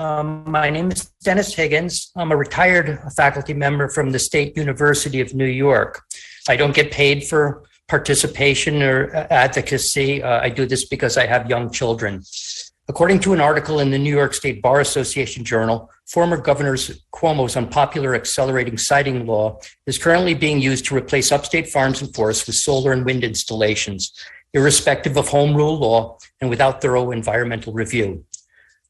My name is Dennis Higgins. I'm a retired faculty member from the State University of New York. I don't get paid for participation or advocacy. I do this because I have young children. According to an article in the New York State Bar Association Journal, former Governor Cuomo's unpopular accelerating siting law is currently being used to replace upstate farms and forests with solar and wind installations, irrespective of home rule law and without thorough environmental review.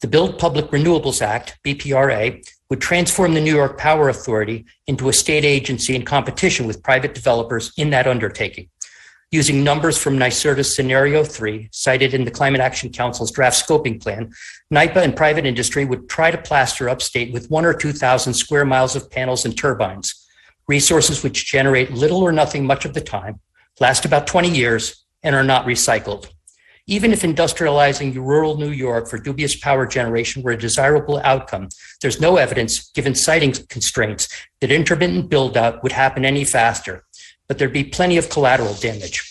The Build Public Renewables Act, BPRA, would transform the New York Power Authority into a state agency in competition with private developers in that undertaking. Using numbers from NYSERDA's Scenario 3, cited in the Climate Action Council's draft scoping plan, NYPA and private industry would try to plaster upstate with 1,000 or 2,000 square miles of panels and turbines, resources which generate little or nothing much of the time, last about 20 years, and are not recycled. Even if industrializing rural New York for dubious power generation were a desirable outcome, there's no evidence, given siting constraints, that intermittent build-out would happen any faster, but there'd be plenty of collateral damage.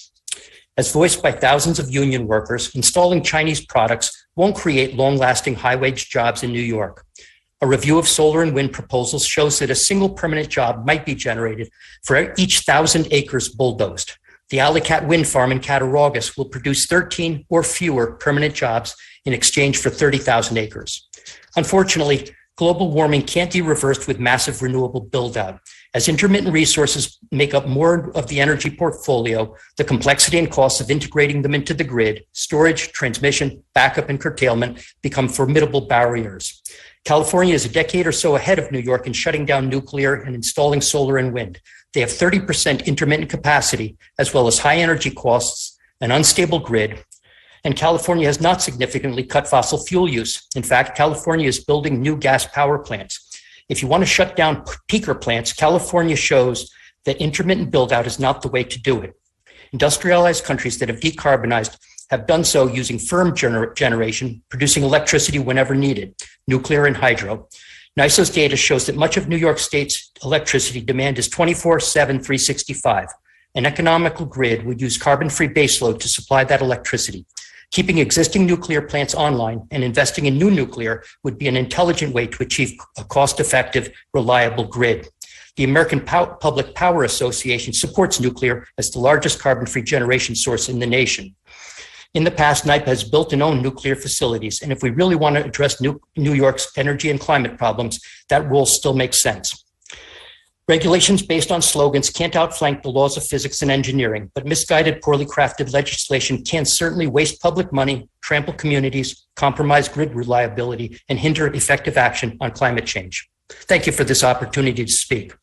As voiced by thousands of union workers, installing Chinese products won't create long-lasting high-wage jobs in New York. A review of solar and wind proposals shows that a single permanent job might be generated for each 1,000 acres bulldozed. The Alleycat wind farm in Cattaraugus will produce 13 or fewer permanent jobs in exchange for 30,000 acres. Unfortunately, global warming can't be reversed with massive renewable build-out. As intermittent resources make up more of the energy portfolio, the complexity and costs of integrating them into the grid, storage, transmission, backup, and curtailment become formidable barriers. California is a decade or so ahead of New York in shutting down nuclear and installing solar and wind. They have 30% intermittent capacity, as well as high energy costs, an unstable grid, and California has not significantly cut fossil fuel use. In fact, California is building new gas power plants. If you want to shut down peaker plants, California shows that intermittent build-out is not the way to do it. Industrialized countries that have decarbonized have done so using firm generation, producing electricity whenever needed, nuclear and hydro. NYSO's data shows that much of New York State's electricity demand is 24/7, 365. An economical grid would use carbon-free baseload to supply that electricity. Keeping existing nuclear plants online and investing in new nuclear would be an intelligent way to achieve a cost-effective, reliable grid. The American Public Power Association supports nuclear as the largest carbon-free generation source in the nation. In the past, NYPA has built and owned nuclear facilities, and if we really want to address New York's energy and climate problems, that rule still makes sense. Regulations based on slogans can't outflank the laws of physics and engineering, but misguided, poorly crafted legislation can certainly waste public money, trample communities, compromise grid reliability, and hinder effective action on climate change. Thank you for this opportunity to speak.